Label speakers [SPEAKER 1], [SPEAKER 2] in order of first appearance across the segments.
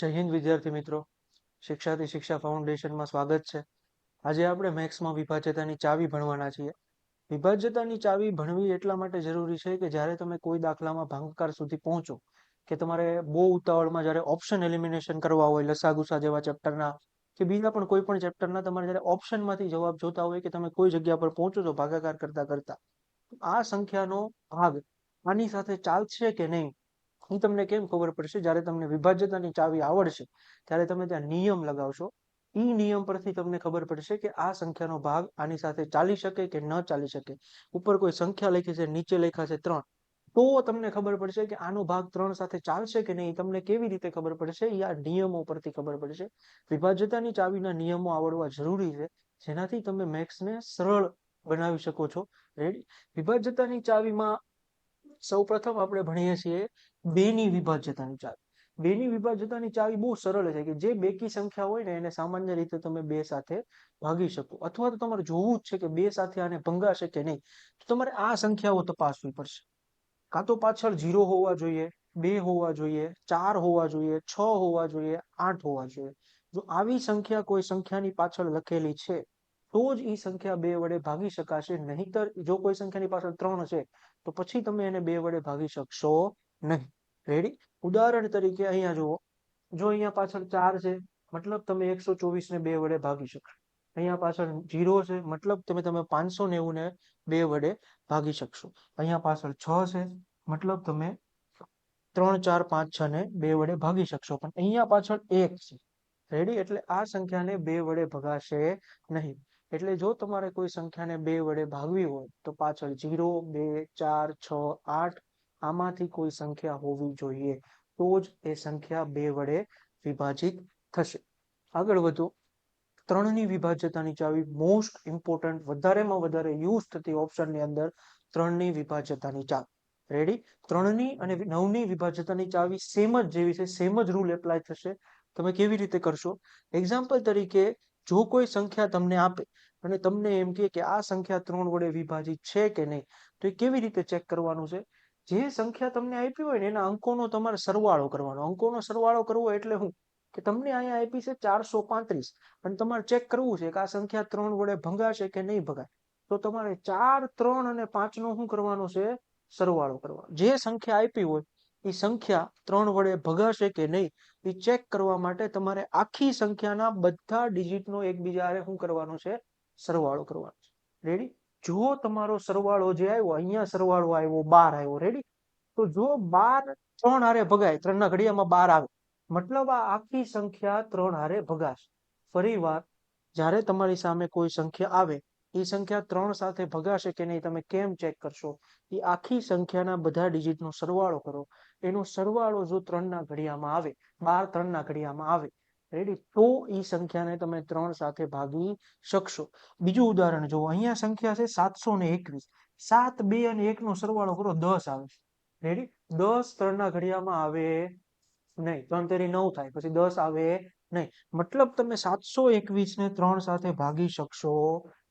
[SPEAKER 1] જય હિન્દ વિદ્યાર્થી મિત્રો, શિક્ષાથી શિક્ષા ફાઉન્ડેશનમાં સ્વાગત છે. આજે આપણે મેથ્સમાં વિભાજ્યતાની ચાવી ભણવાના છીએ. વિભાજ્યતાની ચાવી ભણવી એટલા માટે જરૂરી છે કે જ્યારે તમે કોઈ દાખલામાં ભાગાકાર સુધી પહોંચો કે તમારે બહુ ઉતાવળમાં જ્યારે ઓપ્શન એલિમિનેશન કરવા હોય, લસાગુસા જેવા ચેપ્ટરના કે બીજા પણ કોઈ પણ ચેપ્ટરના તમારે જ્યારે ઓપ્શનમાંથી જવાબ જોતા હોય કે તમે કોઈ જગ્યા પર પહોંચો છો ભાગાકાર કરતા કરતા, આ સંખ્યાનો ભાગ આની સાથે ચાલશે કે નહીં એ તમને કેમ ખબર પડશે? જ્યારે તમને વિભાજ્યતાની ચાવી આવડશે ત્યારે તમે ત્યાં નિયમ લગાવશો. એ નિયમ પરથી તમને ખબર પડશે કે આ સંખ્યાનો ભાગ આની સાથે ચાલી શકે કે ન ચાલી શકે. ઉપર કોઈ સંખ્યા લખી છે, નીચે લખ્યા છે 3, તો તમને ખબર પડશે કે આનો ભાગ 3 સાથે ચાલશે કે નહીં. તમને કેવી રીતે ખબર પડશે? એ આ નિયમો પરથી ખબર પડશે. વિભાજ્યતાની ચાવીના નિયમો આવડવા જરૂરી છે, જેનાથી તમે મેથ્સને સરળ બનાવી શકો છો. રેડી? વિભાજ્યતાની ચાવીમાં સૌપ્રથમ આપણે ભણીએ છીએ બેની વિભાજ્યતાની ચાવી. બેની વિભાજ્યતાની ચાવી બહુ સરળ છે કે જે બેકી સંખ્યા હોય ને એને સામાન્ય રીતે તમે બે સાથે ભાગી શકો, અથવા તો તમારે જોવું જ છે કે બે સાથે આને ભંગાશે કે નહીં, તો તમારે આ સંખ્યાઓ તપાસવી પડશે. કાં તો પાછળ 0 હોવા જોઈએ, 2 હોવા જોઈએ, 4 હોવા જોઈએ, 6 હોવા જોઈએ, 8 હોવા જોઈએ. જો આવી સંખ્યા કોઈ સંખ્યાની પાછળ લખેલી છે તો જ એ સંખ્યા બે વડે ભાગી શકાશે. નહીંતર જો કોઈ સંખ્યાની પાછળ 3 છે તો પછી તમે એને બે વડે ભાગી શકશો નહીં. રેડી? ઉદાહરણ તરીકે અહીંયા જુઓ, જો અહીંયા પાછળ 4 છે મતલબ તમે 124 ને બે વડે ભાગી શકશો. અહીંયા પાછળ 0 છે મતલબ તમે 590 ને બે વડે ભાગી શકશો. અહીંયા પાછળ 6 છે મતલબ તમે 3 4 5 6 ને બે વડે ભાગી શકશો. પણ અહીંયા પાછળ 1 છે. રેડી? એટલે આ સંખ્યાને બે વડે ભગાશે નહીં. એટલે જો તમારે કોઈ સંખ્યાને બે વડે ભાગવી હોય તો પાછળ 0 2 4 6 8 આમાંથી કોઈ સંખ્યા હોવી જોઈએ, તો જ એ સંખ્યા બે વડે વિભાજિત થશે. આગળ વધો. 3ની વિભાજ્યતાની ચાવી મોસ્ટ ઇમ્પોર્ટન્ટ, વધારેમાં વધારે યુઝ થતી ઓપ્શનની અંદર 3ની વિભાજ્યતાની ચાવી. રેડી? 3ની અને 9ની વિભાજ્યતાની ચાવી સેમ જ જેવી છે, સેમ જ રૂલ એપ્લાય થશે. તમે કેવી રીતે કરશો? એક્ઝામ્પલ તરીકે, જો કોઈ સંખ્યા તમને આપે અને તમને એમ કહે કે આ સંખ્યા 3 વડે વિભાજિત છે કે નહીં, તો એ કેવી રીતે ચેક કરવાનું છે? જે સંખ્યા તમને આપી હોય ને એના અંકોનો તમારે સરવાળો કરવાનો. અંકોનો સરવાળો કરવો એટલે શું? કે તમને અહીંયા આપી છે 435 અને તમારે ચેક કરવું છે કે આ સંખ્યા 3 વડે ભંગાશે કે નહીં ભગાય. તો તમારે 4 3 અને 5 નો શું કરવાનો છે? સરવાળો કરવાનો. જે સંખ્યા આપી હોય એ સંખ્યા 3 વડે ભગાશે કે નહીં એ ચેક કરવા માટે તમારે આખી સંખ્યાના બધા ડિજિટનો એકબીજા હારે શું કરવાનો છે? સરવાળો કરવાનો છે. રેડી? જો તમારો સરવાળો જે આવ્યો, અહીંયા સરવાળો આવ્યો 12 આવ્યો. રેડી? તો જો 12 3 હારે ભગાય, 3 ના ઘડિયામાં 12 આવે મતલબ આ આખી સંખ્યા 3 હારે ભગાશે. ફરી વાર, જ્યારે તમારી સામે કોઈ સંખ્યા આવે એ સંખ્યા 3 સાથે ભગાશે કે નહીં તમે કેમ ચેક કરશો? એ આખી સંખ્યાના બધા ડિજિટનો સરવાળો કરો. એનો સરવાળો જો 3 ના ઘડિયામાં આવે, 12 3 ના ઘડિયામાં આવે, રેડી, તો એ સંખ્યાને તમે 3 સાથે ભાગી શકશો. બીજું ઉદાહરણ જુઓ. અહીંયા સંખ્યા છે 721. 7 2 અને 1 નો સરવાળો કરો 10 આવે. રેડી? 10 3 ના ઘડિયામાં આવે નહીં, 3 તેરી 9 થાય, પછી 10 આવે નહીં. મતલબ તમે 721 ને 3 સાથે ભાગી શકશો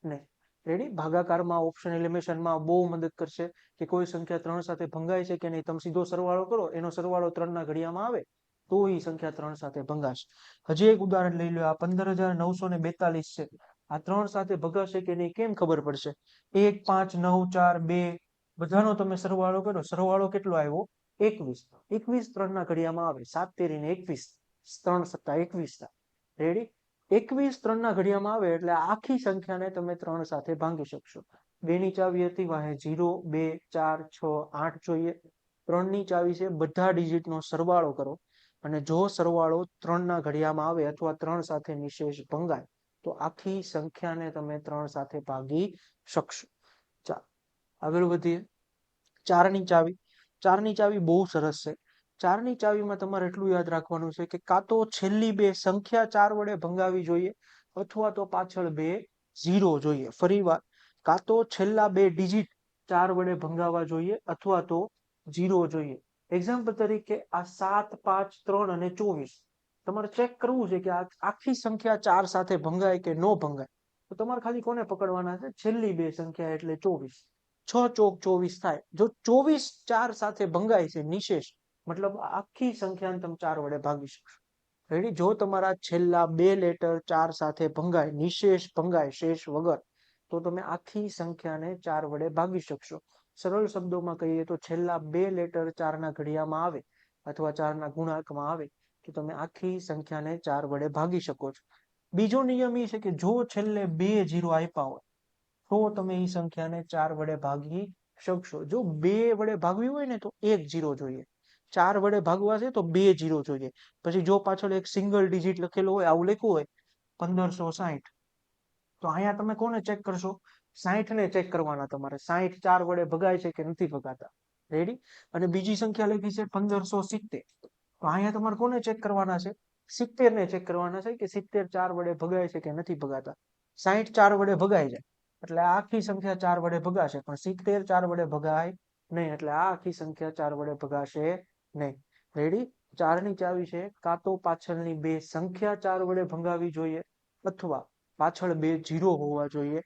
[SPEAKER 1] નહીં. રેડી? ભાગાકારમાં ઓપ્શન એલિમિનેશનમાં બહુ મદદ કરશે કે કોઈ સંખ્યા 3 સાથે ભંગાય છે કે નહીં. તમે સીધો સરવાળો કરો, એનો સરવાળો 3 ના ઘડિયામાં આવે તો એ સંખ્યા 3 સાથે ભંગાશે. હજી એક ઉદાહરણ લઈ લો. આ 15942 છે. આ 3 સાથે ભગાશે કે નહીં કેમ ખબર પડશે? 1 5 9 4 2 બધાનો તમે સરવાળો કરો. સરવાળો કેટલો આવ્યો? 21. 21 3 ના ઘડિયામાં આવે, 7 તેરી ને 21, 3 સત્તા 21 થાય. રેડી? 21 3 ના ઘડિયામાં આવે એટલે આખી સંખ્યાને તમે 3 સાથે ભાંગી શકશો. 2 ની ચાવી હતી વાહે 0 2 4 6 8 જોઈએ. 3 ની ચાવી છે બધા ડિજિટનો સરવાળો કરો, અને જો સરવાળો 3 ના ઘડિયામાં આવે અથવા 3 સાથે નિશેષ ભંગાય તો આખી સંખ્યાને તમે 3 સાથે ભાગી શકશો. ચાલો આગળ વધીએ. 4ની ચાવી. 4ની ચાવી બહુ સરસ છે. 4ની ચાવીમાં તમારે એટલું યાદ રાખવાનું છે કે કાં તો છેલ્લી બે સંખ્યા 4 વડે ભંગાવી જોઈએ અથવા તો પાછળ બે 0 જોઈએ. ફરી વાર, કાં તો છેલ્લા બે ડિજિટ 4 વડે ભંગાવા જોઈએ અથવા તો 0 જોઈએ. એક્ઝામ્પલ તરીકે આ 7 5 3 અને 24 તમારે ચેક કરવું છે કે આ આખી સંખ્યા 4 સાથે ભંગાય કે ન ભંગાય. તો તમારે ખાલી કોને પકડવાના છે? છેલ્લી બે સંખ્યા એટલે 24. 6 ચોક 24 થાય. જો 24 4 સાથે ભંગાય છે નિશેષ, મતલબ આખી સંખ્યાને તમે 4 વડે ભાગી શકશો. રેડી? જો તમારા છેલ્લા બે લેટર 4 સાથે ભંગાય, નિશેષ ભંગાય, શેષ વગર, તો તમે આખી સંખ્યાને 4 વડે ભાગી શકશો. સરળ શબ્દોમાં કહીએ તો છેલ્લા બે લેટર 4ના ઘડિયામાં આવે અથવા 4ના ગુણાંકમાં આવે તો તમે આખી સંખ્યાને 4 વડે ભાગી શકો છો. બીજો નિયમ એ છે કે જો છેલ્લે 2 0 આપ્યા હોય તો તમે એ સંખ્યાને 4 વડે ભાગી શકશો. જો 2 વડે ભાગવી હોય ને તો 1 0 જોઈએ, 4 વડે ભાગવા છે તો 2 0 જોઈએ. પછી જો પાછળ એક સિંગલ ડિજિટ લખેલું હોય, આવું લખ્યું હોય 1560, તો અહીંયા તમે કોને ચેક કરશો? 60 ને ચેક કરવાના તમારે. 60 4 વડે ભગાય છે કે નથી ભગાતા. રેડી? અને બીજી સંખ્યા લખી છે 1570, તો અહીંયા તમારે કોને ચેક કરવાના છે? 70 ને ચેક કરવાના છે કે 70 4 વડે ભગાય છે કે નથી ભગાતા. 60 4 વડે ભગાય છે એટલે આ આખી સંખ્યા 4 વડે ભગાશે, પણ 70 4 વડે ભગાય નહીં, એટલે આ આખી સંખ્યા 4 વડે ભગાશે નહીં. રેડી? 4 ની ચાવી છે કાં તો પાછળની બે સંખ્યા 4 વડે ભંગાવી જોઈએ અથવા પાછળ બે 0 હોવા જોઈએ,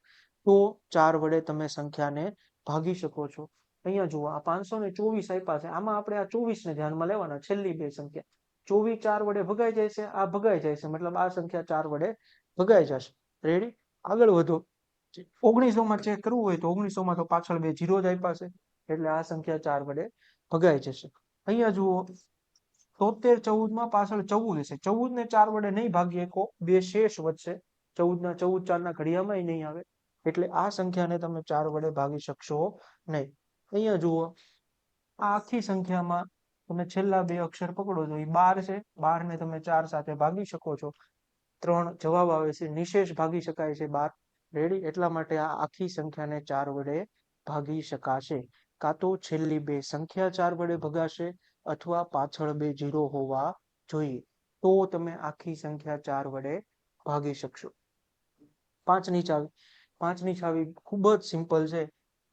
[SPEAKER 1] તો 4 વડે તમે સંખ્યાને ભાગી શકો છો. અહીંયા જુઓ, આ 524 આપ્યા છે, આમાં આપણે આ 24 ને ધ્યાનમાં લેવાના, છેલ્લી બે સંખ્યા. 24 4 વડે ભગાઈ જાય છે, આ ભગાઈ જાય છે, મતલબ આ સંખ્યા 4 વડે ભગાઈ જશે. રેડી? આગળ વધો. 1900 માં ચેક કરવું હોય તો 1900 માં તો પાછળ બે 0 જ આપ્યા છે, એટલે આ સંખ્યા 4 વડે ભગાઈ જશે. અહીંયા જુઓ, 73 14 માં પાછળ 14 હશે, 14 ને 4 વડે નહીં ભાગી શકો, બે શેષ વધશે, 14 ના 14 4 ના ઘડિયામાં નહીં આવે, એટલે આ સંખ્યાને તમે 4 વડે ભાગી શકશો નહીં. અહીંયા જુઓ, આ આખી સંખ્યામાં તમે છેલ્લા બે અક્ષર પકડો છો, એ 12 છે, 12 ને તમે 4 સાથે ભાગી શકો છો. 3 જવાબ આવે છે, નિશેષ ભાગી શકાય છે 12. રેડી? એટલા માટે આ આખી સંખ્યાને 4 વડે ભાગી શકાશે. કાં તો છેલ્લી બે સંખ્યા 4 વડે ભગાશે અથવા પાછળ બે 0 હોવા જોઈએ, તો તમે આખી સંખ્યા 4 વડે ભાગી શકશો. 5ની ચાવી. 5ની ચાવી ખૂબ જ સિમ્પલ છે.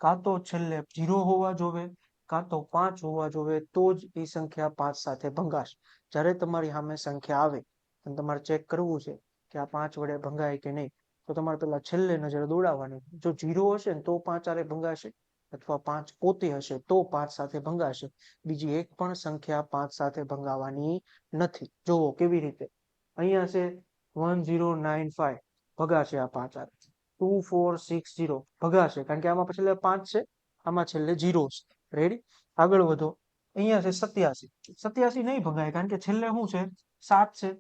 [SPEAKER 1] કાં તો છેલ્લે 0 હોવા જોવે, કાં તો 5 હોવા જોવે, તો જ એ સંખ્યા 5 સાથે ભંગાશે. જ્યારે તમારી સામે સંખ્યા આવે અને તમારે ચેક કરવું છે કે આ 5 વડે ભંગાય કે નહીં, તો તમારે પેલા છેલ્લે નજર દોડાવવાની. જો 0 હશે ને તો 5 હારે ભંગાશે, અથવા 5 પોતે હશે તો 5 સાથે ભંગાશે. બીજી એક પણ સંખ્યા 5 સાથે ભંગાવાની નથી. જોવો કેવી રીતે. અહીંયા છે 1095, ભગાશે આ 5 હારે. 2460 ભગાશે, કારણ કે આમાં છેલ્લે 5 છે, આમાં છેલ્લે 0 છે. રેડી? આગળ વધો. અહીંયા છે 87, 87 નહીં ભગાય, કારણ કે છેલ્લે શું છે? 7 છે.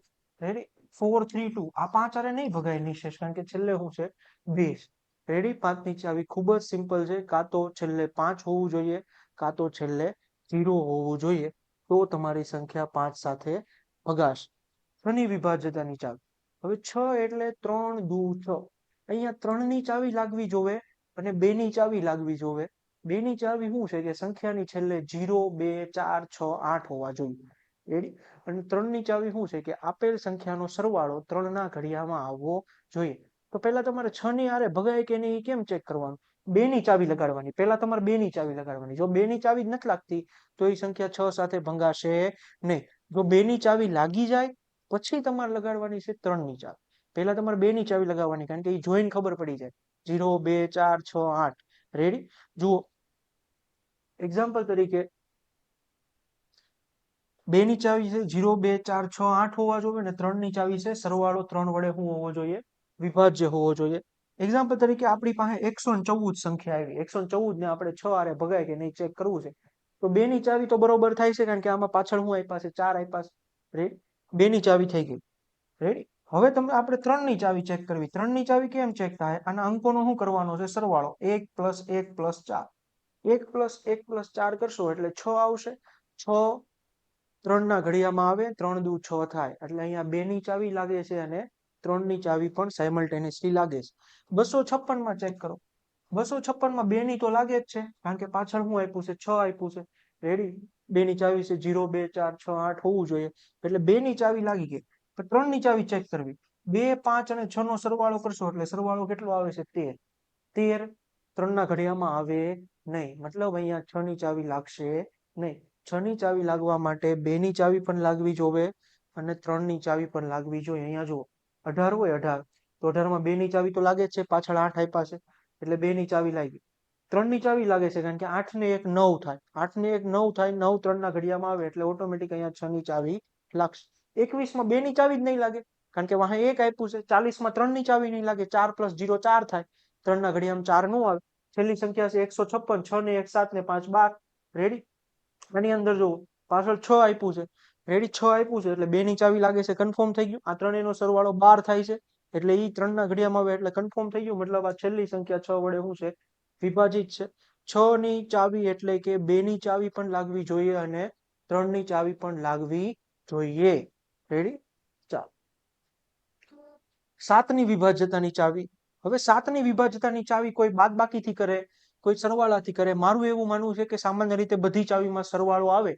[SPEAKER 1] રેડી? 432, આ 5 હારે નહીં ભગાય નિશેષ, કારણ કે છેલ્લે શું છે? 2. રેડી? 5ની ચાવી ખૂબ જ સિમ્પલ છે. કાં તો છેલ્લે 5 હોવું જોઈએ, કાં તો છેલ્લે 0 હોવું જોઈએ, તો તમારી સંખ્યા 5 સાથે ભગાશે. 6ની વિભાજ્યતાની ચાવી. હવે 6 એટલે 3 દુ 6. અહીંયા 3ની ચાવી લાગવી જોવે અને 2ની ચાવી લાગવી જોવે. 2ની ચાવી શું છે કે સંખ્યાની છેલ્લે 0 2 4 6 8 હોવા જોઈએ. રેડી? અને 3ની ચાવી શું છે કે આપેલ સંખ્યાનો સરવાળો 3ના ઘડિયામાં આવવો જોઈએ. તો પહેલા તમારે 6ની હારે ભગાય કે નહીં કેમ ચેક કરવાનું? 2ની ચાવી લગાડવાની. પહેલા તમારે 2ની ચાવી લગાડવાની. જો 2ની ચાવી જ નથી લાગતી તો એ સંખ્યા 6 સાથે ભંગાશે નહીં. જો 2ની ચાવી લાગી જાય પછી તમારે લગાડવાની છે 3ની ચાવી. પહેલા તમારે 2ની ચાવી લગાવવાની, કારણ કે એ જોઈને ખબર પડી જાય. 0 2 4 6 8. રેડી? જુઓ, એક્ઝામ્પલ તરીકે 2ની ચાવી છે 0 2 4 6 8 હોવા જોઈએ, ને 3ની ચાવી છે સરવાળો 3 વડે શું હોવો જોઈએ? વિભાજ્ય હોવો જોઈએ. એક્ઝામ્પલ તરીકે આપણી પાસે 114 સંખ્યા આવી, 114 ને આપણે 6 હારે ભગાય કે નહીં ચેક કરવું છે, તો 2ની ચાવી તો બરોબર થાય છે, કારણ કે આમાં પાછળ શું આપ્યા છે? 4 આપ્યા છે. રેડી? 2ની ચાવી થઈ ગઈ. રેડી? હવે તમે આપણે 3ની ચાવી ચેક કરવી. 3ની ચાવી કેમ ચેક થાય? આના અંકોનો શું કરવાનો છે? સરવાળો. 1 + 1 + 4. 1 + 1 + 4 કરશો એટલે 6 આવશે. 6 3ના ઘડિયામાં આવે, 3 દુ 6 થાય, એટલે અહીંયા 2ની ચાવી લાગે છે અને 3ની ચાવી પણ સાયમલ્ટેનિયસલી લાગે છે. 256 માં ચેક કરો. 256 માં 2ની તો લાગે જ છે, કારણ કે પાછળ શું આપ્યું છે? 6 આપ્યું છે. રેડી? 2ની ચાવી છે 0 2 4 6 8 હોવું જોઈએ, એટલે 2ની ચાવી લાગી ગઈ. પણ 3ની ચાવી ચેક કરવી. 2 5 અને 6 નો સરવાળો કરશો એટલે સરવાળો કેટલો આવે છે? 13. 13 3ના ઘડિયામાં આવે નહીં, મતલબ અહીંયા 6ની ચાવી લાગશે નહીં. 6ની ચાવી લાગવા માટે 2ની ચાવી પણ લાગવી જોવે અને 3ની ચાવી પણ લાગવી જોઈએ. અહીંયા જુઓ, 18 હોય 18, તો 18માં 2ની ચાવી તો લાગે જ છે, પાછળ 8 આપ્યા છે, એટલે 2ની ચાવી લાગી. 3ની ચાવી લાગે છે, કારણ કે 8 ને 1 9 થાય, 8 ને 1 9 થાય, 9 3ના ઘડિયામાં આવે, એટલે ઓટોમેટિક અહીંયા 6ની ચાવી લાગશે. 21 માં 2 ની ચાવી જ નહીં લાગે, કારણ કે વાહે 1 આપ્યું છે. 40 માં 3 ની ચાવી નહીં લાગે, 4 + 0 4 થાય, 3 ના ઘડિયામાં 4 નો આવે. છેલ્લી સંખ્યા છે 156, 6 ને 1 7 ને 5 12. રેડી? આની અંદર જો પાછળ 6 આપ્યું છે. રેડી? 6 આપ્યું છે એટલે 2 ની ચાવી લાગે છે, કન્ફર્મ થઈ ગયું. આ ત્રણેયનો સરવાળો 12 થાય છે, એટલે ઈ 3 ના ઘડિયામાં આવે એટલે કન્ફર્મ થઈ ગયું. મતલબ આ છેલ્લી સંખ્યા 6 વડે શું છે? વિભાજિત છે. 6 ની ચાવી એટલે કે 2 ની ચાવી પણ લાગવી જોઈએ અને 3 ની ચાવી પણ લાગવી જોઈએ. રેડી? ચાલો. 7 ની વિભાજ્યતાની ચાવી. હવે 7 ની વિભાજ્યતાની ચાવી કોઈ બાદબાકીથી કરે, કોઈ સરવાળાથી કરે. મારું એવું માનવું છે કે સામાન્ય રીતે બધી ચાવીમાં સરવાળો આવે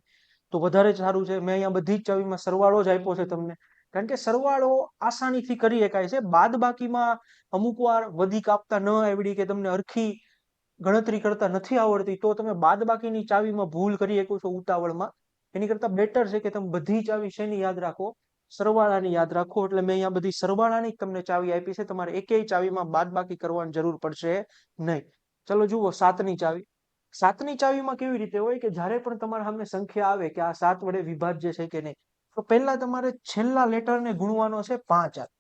[SPEAKER 1] તો વધારે સારું છે. મેં અહીંયા બધી જ ચાવીમાં સરવાળો જ આપ્યો છે તમને, કારણ કે સરવાળો આસાનીથી કરી શકાય છે. બાદબાકીમાં અમુક વાર વધી કાપતા ન આવડી કે તમને હરખી ગણતરી કરતા નથી આવડતી તો તમે બાદબાકીની ચાવીમાં ભૂલ કરી શકો છો ઉતાવળમાં. એની કરતા બેટર છે કે તમે બધી ચાવી શેની યાદ રાખો? સરવાળાની યાદ રાખો. એટલે મેં અહીંયા બધી સરવાળાની તમને ચાવી આપી છે. તમારે એકેય ચાવીમાં બાદબાકી કરવાની જરૂર પડશે નહીં. ચલો જુઓ 7 ની ચાવી. 7 ની ચાવીમાં કેવી રીતે હોય કે જ્યારે પણ તમારા સામે સંખ્યા આવે કે આ 7 વડે વિભાજ્ય છે કે નહીં, તો પહેલા તમારે છેલ્લા લેટરને ગુણવાનો છે 5 હારે.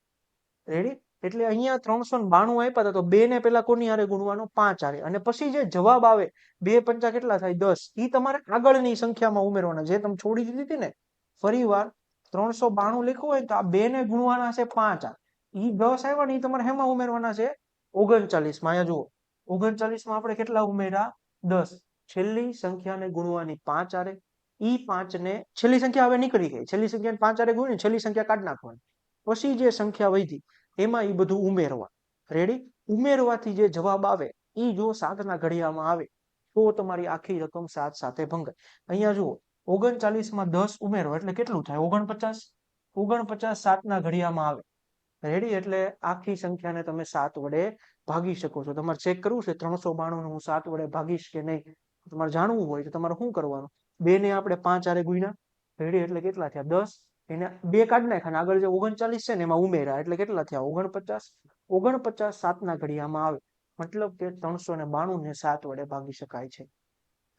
[SPEAKER 1] રેડી? એટલે અહીંયા 392 આપ્યા હતા તો 2 ને પેલા કોની હારે ગુણવાનો? 5 હારે. અને પછી જે જવાબ આવે 2 પંચા કેટલા થાય? 10. ઈ તમારે આગળની સંખ્યામાં ઉમેરવાના. જે તમે છોડી દીધી હતી ને, ફરી વાર 392 લખ્યું હોય તો આ 2 ને ગુણવાના છે 5 હારે. ઈ 10 આવ્યા ને ઈ તમારે હેમાં ઉમેરવાના છે? 39 માં. અહીંયા જુઓ 39 માં આપણે કેટલા ઉમેર્યા? 10. છેલ્લી સંખ્યાને ગુણવાની 5 હારે. ઈ 5 ને છેલ્લી સંખ્યા હવે નીકળી ગઈ, છેલ્લી સંખ્યાને 5 હારે ગુણીને છેલ્લી સંખ્યા કાઢી નાખવાની. પછી જે સંખ્યા વધી એમાં ઈ બધું ઉમેરવા. રેડી? ઉમેરવાથી જે જવાબ આવે ઈ જો 7 ના ઘડિયામાં આવે તો તમારી આખી રકમ 7 સાથે ભંગાય. અહીંયા જુઓ 39 માં 10 ઉમેરો એટલે કેટલું થાય? 49. 49 7 ના ઘડિયામાં આવે. રેડી? એટલે આખી સંખ્યાને તમે 7 વડે ભાગી શકો છો. તમારે ચેક કરવું છે 392 ને હું 7 વડે ભાગીશ કે નહીં. તમારે જાણવું હોય તો તમારે શું કરવાનું? 2 ને આપણે 5 હારે ગુણ્યા. રેડી? એટલે કેટલા થયા? 10. એને 2 કાઢી નાખ્યા, આગળ જે 39 છે ને એમાં ઉમેર્યા એટલે કેટલા થયા? 49. 49 7 ના ઘડિયામાં આવે. મતલબ કે 392 ને 7 વડે ભાગી શકાય છે.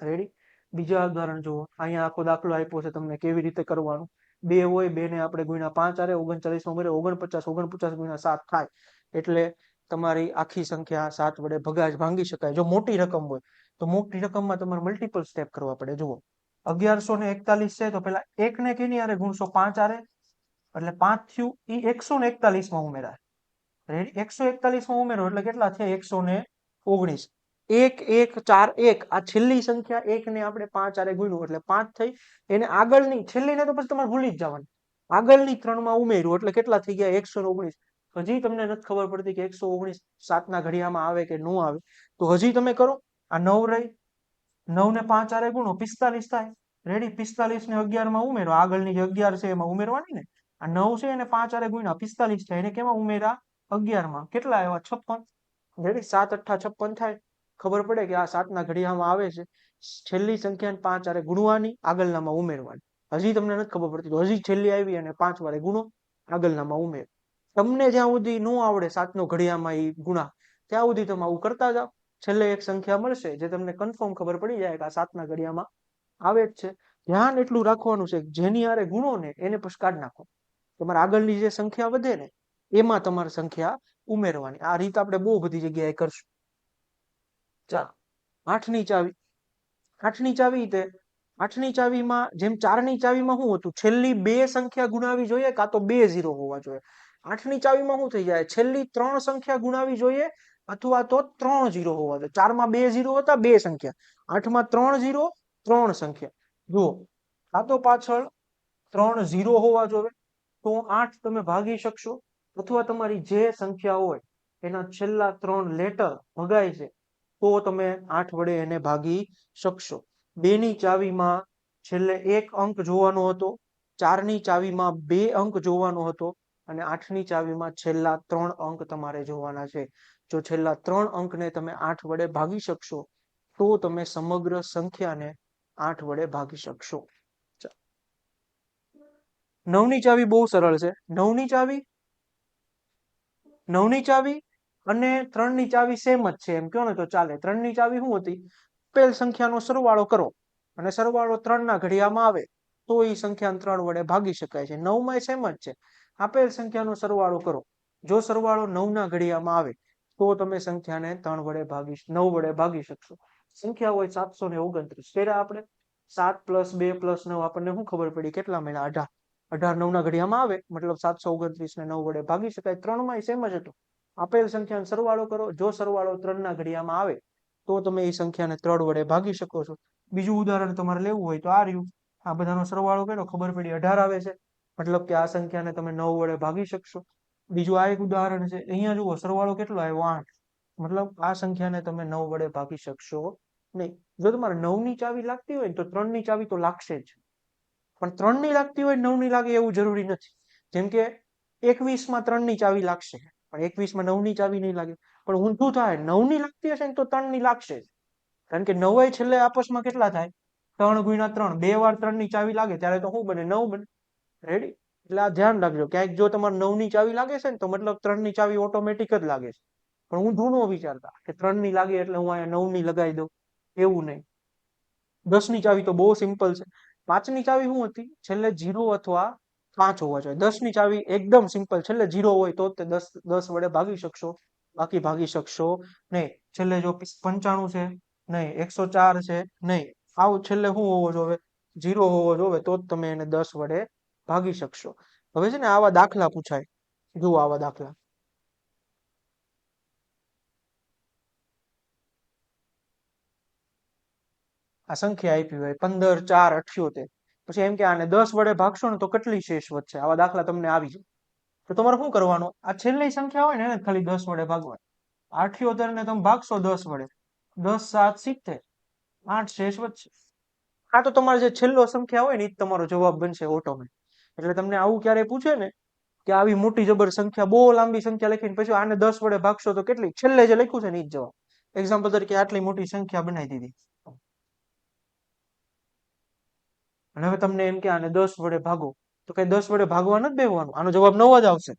[SPEAKER 1] રેડી? બીજા ઉદાહરણ જુઓ. અહીંયા આખો દાખલો આપ્યો છે તમને કેવી રીતે કરવાનું. 2 હોય, 2 ને આપણે ગુણ્યા 5 હારે, 39 માં ઉમેરે 49, 49 ગુણ્યા 7 થાય. એટલે તમારી આખી સંખ્યા 7 વડે ભાંગી શકાય. જો મોટી રકમ હોય તો મોટી રકમમાં તમારે મલ્ટિપલ સ્ટેપ કરવા પડે. જુઓ 1141 છે તો પેલા 1 ને કેની હારે ગુણશો? 5 હારે. એટલે 5 થયું. ઈ 141 માં ઉમેરાય. રેડી? 141 માં ઉમેરો એટલે કેટલા થયા? 119. 1 1 4 1. આ છેલ્લી સંખ્યા 1 ને આપણે 5 હારે ગુણ્યું એટલે 5 થઈ. એને આગળની છેલ્લીને તો પછી તમારે ભૂલી જ જવાની. આગળની 3 માં ઉમેર્યું એટલે કેટલા થઈ ગયા? 119. હજી તમને નથી ખબર પડતી કે 119 7 ના ઘડિયામાં આવે કે ન આવે તો હજી તમે કરો. આ 9 રહી, 9 ને 5 હારે ગુણો 45 થાય. રેડી? 45 ને 11 માં ઉમેરો. આગળની જે 11 છે એમાં ઉમેરવાની ને. આ 9 છે એને 5 હારે ગુણ્યા 45 થાય. એને કેમાં ઉમેરા? 11 માં. કેટલા આવ્યા? 56. રેડી? 7 8 56 થાય. ખબર પડે કે આ 7 ના ઘડિયામાં આવે છે. છેલ્લી સંખ્યાને 5 હારે ગુણવાની, આગળનામાં ઉમેરવાની. હજી તમને નથી ખબર પડતી તો હજી છેલ્લી આવી અને 5 વારે ગુણો, આગળનામાં ઉમેર. તમને જ્યાં સુધી ન આવડે 7 નો ઘડિયામાં ઈ ગુણા, ત્યાં સુધી તમે આવું કરતા જાઓ. છેલ્લે એક સંખ્યા મળશે જે તમને કન્ફર્મ ખબર પડી જાય કે આ 7 ના ઘડિયામાં આવે જ છે. ધ્યાન એટલું રાખવાનું છે જેની હારે ગુણો ને એને પછી કાઢી નાખો. તમારે આગળની જે સંખ્યા વધે ને એમાં તમારે સંખ્યા ઉમેરવાની. આ રીત આપણે બહુ બધી જગ્યાએ કરશું. ચાલો 8 ની ચાવી. 8 ની ચાવી તે 8 ની ચાવીમાં જેમ 4 ની ચાવીમાં શું હતું? છેલ્લી 2 સંખ્યા ગુણાવી જોઈએ કાં તો 2 0 હોવા જોઈએ. 8 ની ચાવીમાં શું થઈ જાય? છેલ્લી 3 સંખ્યા ગુણાવી જોઈએ અથવા તો 3 0 હોવા જોઈએ. 4 માં 2 0 હતા, 2 સંખ્યા. 8 માં 3 0 3 સંખ્યા. જુઓ કાં તો પાછળ 3 0 હોવા જોઈએ તો 8 તમે ભાગી શકશો, અથવા તમારી જે સંખ્યા હોય એના છેલ્લા 3 લેટર ભગાય છે તો તમે 8 વડે એને ભાગી શકશો. 2 ની ચાવીમાં છેલ્લે 1 અંક જોવાનો હતો, 4 ની ચાવીમાં 2 અંક જોવાનો હતો અને 8 ની ચાવીમાં છેલ્લા 3 અંક તમારે જોવાના છે. જો છેલ્લા 3 અંકને તમે 8 વડે ભાગી શકશો તો તમે સમગ્ર સંખ્યાને 8 વડે ભાગી શકશો. 9 ની ચાવી બહુ સરળ છે. 9 ની ચાવી અને 3 ની ચાવી સેમ જ છે એમ કહો ને તો ચાલે. 3 ની ચાવી શું હતી? આપેલ સંખ્યાનો સરવાળો કરો અને સરવાળો 3 ના ઘડિયામાં આવે તો એ સંખ્યાને 3 વડે ભાગી શકાય છે. 9 સેમ જ છે. આપેલ સંખ્યાનો સરવાળો કરો. જો સરવાળો 9 ના ઘડિયામાં આવે તો તમે સંખ્યાને 9 વડે ભાગી શકશો. સંખ્યા હોય 729. ત્યારે આપણે 7 + 2 + 9 આપણને શું ખબર પડી? કેટલા મળ્યા? 18. 18 9 ના ઘડિયામાં આવે મતલબ 729 ને 9 વડે ભાગી શકાય. 3 માં સેમ જ હતું. આપેલ સંખ્યાનો સરવાળો કરો. જો સરવાળો 3 ના ઘડિયામાં આવે તો તમે એ સંખ્યાને 3 વડે ભાગી શકો છો. બીજું ઉદાહરણ તમારે લેવું હોય તો આ રહ્યું. આ બધાનો સરવાળો કર્યો, ખબર પડી 18 આવે છે, મતલબ કે આ સંખ્યાને તમે 9 વડે ભાગી શકશો. બીજું આ એક ઉદાહરણ છે. અહીંયા જુઓ સરવાળો કેટલો આવ્યો? 8. મતલબ આ સંખ્યાને તમે 9 વડે ભાગી શકશો નહીં. જો તમારે 9 ની ચાવી લાગતી હોય ને તો 3 ની ચાવી તો લાગશે જ, પણ 3 ની લાગતી હોય 9 ની લાગે એવું જરૂરી નથી. જેમ કે 21 માં 3 ની ચાવી લાગશે, પણ 21 માં 9 ની ચાવી નહીં લાગે. પણ ઊંધું થાય, 9 ની લાગતી હશે ને તો 3 ની લાગશે જ. કારણ કે 9 છેલ્લે આપસમાં કેટલા થાય? 3 × 3. 2 વાર 3 ની ચાવી લાગે ત્યારે તો શું બને? 9 બને. રેડી? એટલે આ ધ્યાન રાખજો. ક્યાંક જો તમારે 9 ની ચાવી લાગે છે ને તો મતલબ 3 ની ચાવી ઓટોમેટિક જ લાગે છે. પણ ઊંધું ન વિચારતા કે 3 ની લાગે એટલે હું અહીંયા 9 ની લગાવી દઉં, એવું નહીં. 10 ની ચાવી તો બહુ સિમ્પલ છે. 5 ની ચાવી શું હતી? છેલ્લે 0 અથવા 5 હોવા જોઈએ. 10 ની ચાવી એકદમ સિમ્પલ, છેલ્લે 0 હોય તો તે 10 વડે ભાગી શકશો, બાકી ભાગી શકશો નહીં. છેલ્લે જો 95 છે નહીં, 104 છે નહીં, આવું છેલ્લે શું હોવો જોઈએ? 0 હોવો જોઈએ, તો જ તમે એને 10 વડે ભાગી શકશો. હવે છે ને આવા દાખલા પૂછાય. જુઓ આવા દાખલા. આ સંખ્યા આપી હોય 15 4 78, પછી એમ કે આને 10 વડે ભાગશો ને તો કેટલી શેષ વધશે? આવા દાખલા તમને આવી જાય તો તમારે શું કરવાનું? આ છેલ્લી સંખ્યા હોય ને એને ખાલી 10 વડે ભાગવાની. 78 ને તમે ભાગશો 10 વડે, 10 7 70, 8 શેષ વધશે. આ તો તમારે જે છેલ્લો સંખ્યા હોય ને એ જ તમારો જવાબ બનશે ઓટોમેટિક. એટલે તમને આવું ક્યારે પૂછે ને કે આવી મોટી જબર સંખ્યા, બહુ લાંબી સંખ્યા લખીને પછી આને 10 વડે ભાગશો તો કેટલી, છેલ્લે જે લખ્યું છે ને એ જ જવાબ. એક્ઝામ્પલ તરીકે આટલી મોટી સંખ્યા બનાવી દીધી અને હવે તમને એમ કે આને 10 વડે ભાગો, તો કઈ 10 વડે ભાગવા નથી બેસવાનું, આનો જવાબ 9 જ આવશે.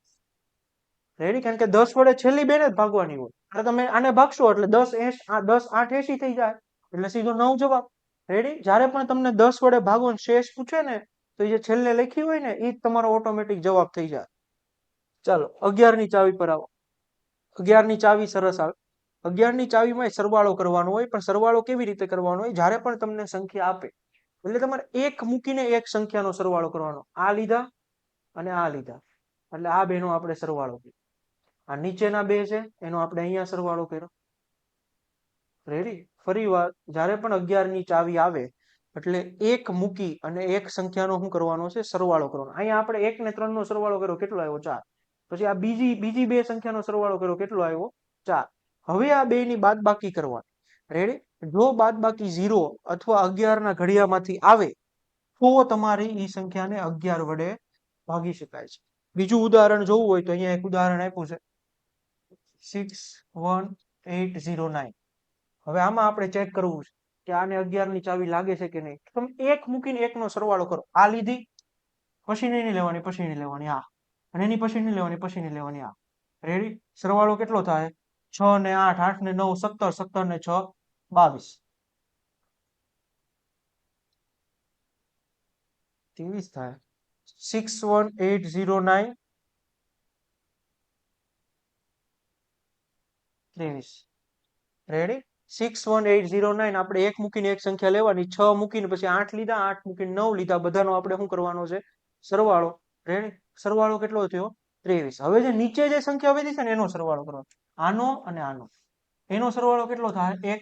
[SPEAKER 1] રેડી? કારણ કે 10 વડે છેલ્લી બે જ ભાગવાની હોય. એટલે તમે આને ભાગશો એટલે 10 8 80 થઈ જાય, એટલે સીધો 9 જવાબ. રેડી? જ્યારે પણ તમને 10 વડે ભાગવાનો શેષ પૂછે ને તો એ જે છેલ્લે લખી હોય ને એ જ તમારો ઓટોમેટિક જવાબ થઈ જાય. ચાલો 11 ની ચાવી પર આવો. 11 ની ચાવી સરસ આવે. 11 ની ચાવીમાં સરવાળો કરવાનો હોય, પણ સરવાળો કેવી રીતે કરવાનો હોય? જ્યારે પણ તમને સંખ્યા આપે એટલે તમારે એક મૂકીને એક સંખ્યાનો સરવાળો કરવાનો. આ લીધા અને આ લીધા એટલે આ બેનો આપણે સરવાળો કર્યો. આ નીચેના બે છે એનો આપણે અહીંયા સરવાળો કર્યો. રેડી? ફરી વાર, જ્યારે પણ 11 ની ચાવી આવે એટલે એક મૂકી અને એક સંખ્યાનો શું કરવાનો છે? સરવાળો કરવાનો. અહીંયા આપણે 1 ને 3 નો સરવાળો કર્યો, કેટલો આવ્યો? 4. પછી આ બીજી બે સંખ્યાનો સરવાળો કર્યો, કેટલો આવ્યો? 4. હવે આ બે ની બાદબાકી કરવાની. રેડી? જો બાદબાકી 0 અથવા 11 ના ઘડિયામાંથી આવે તો તમારી એ સંખ્યાને 11 વડે ભાગી શકાય છે. બીજું ઉદાહરણ જોવું હોય તો અહીંયા એક ઉદાહરણ આપ્યું છે 61809. હવે આમાં આપણે ચેક કરવું છે કે આને 11 ની ચાવી લાગે છે કે નહીં. તમે એક મૂકીને એકનો સરવાળો કરો. આ લીધી, પછી નહીં લેવાની, પછી નહીં લેવાની, આ, અને એની પછી નહીં લેવાની, પછી નહીં લેવાની, આ. રેડી? સરવાળો કેટલો થાય? 6 ને 8, 8 ને 9 17, 17 ને 6 22, 23 થાય. 61809 23. રેડી? 61809 આપણે એક મૂકીને એક સંખ્યા લેવાની, 6 મૂકીને પછી 8 લીધા, 8 મૂકીને 9 લીધા, બધાનો આપણે શું કરવાનો છે? સરવાળો. રેડી? સરવાળો કેટલો થયો? 23. હવે જે નીચે જે સંખ્યા વધી છે ને એનો સરવાળો કરવાનો. આનો અને આનો, એનો સરવાળો કેટલો થાય? 1.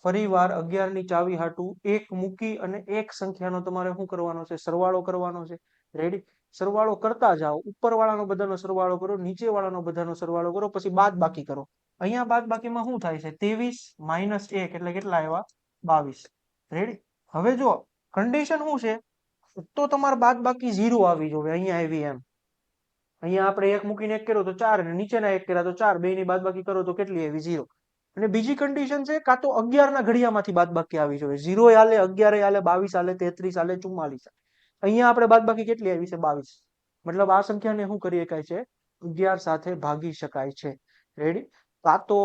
[SPEAKER 1] ફરી વાર 11 ની ચાવી હાટું એક મૂકી અને એક સંખ્યાનો તમારે શું કરવાનો છે? સરવાળો કરવાનો છે. રેડી? સરવાળો કરતા જાઓ. ઉપર વાળાનો બધાનો સરવાળો કરો, નીચે વાળાનો બધાનો સરવાળો કરો, પછી બાદ બાકી કરો. અહીંયા બાદ બાકીમાં શું થાય છે? 23 - 1 એટલે કેટલા આવ્યા? 22. રેડી? હવે જો કન્ડિશન શું છે તો તમારે બાદ બાકી 0 આવી જોઈએ. અહીંયા આવી એમ. અહીંયા આપણે એક મૂકીને એક કર્યો તો 4, અને નીચેના એક કર્યા તો 4, બે ની બાદબાકી કરો તો કેટલી આવી? 0. અને બીજી કન્ડિશન છે કાં તો 11 ના ઘડિયામાંથી બાદબાકી આવી જોઈએ. 0 હાલે, 11 હાલે, 22 હાલે, 33 હાલે, 44. અહીંયા આપણે બાદબાકી કેટલી આવી છે? 22. મતલબ આ સંખ્યાને શું કરી શકાય છે? 11 સાથે ભાગી શકાય છે. રેડી? કાં તો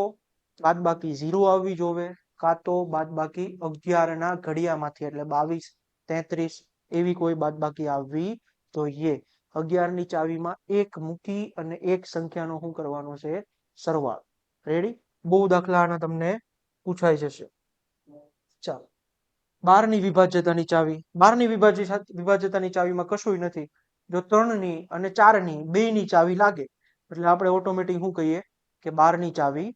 [SPEAKER 1] બાદબાકી 0 આવવી જોઈએ, કાં તો બાદબાકી 11 ના ઘડિયામાંથી એટલે 22, 33, એવી કોઈ બાદબાકી આવવી જોઈએ. 11 ની ચાવીમાં એક મૂકી અને એક સંખ્યાનો શું કરવાનો છે? સરવાળો. રેડી? બહુ દાખલા આના તમને પૂછાઈ જશે. ચાલો, 12 ની વિભાજ્યતાની ચાવી. 12 ની વિભાજ્યતાની ચાવીમાં કશું નથી. જો 3 ની અને 4 ની બે ની ચાવી લાગે એટલે આપણે ઓટોમેટિક શું કહીએ કે 12 ની ચાવી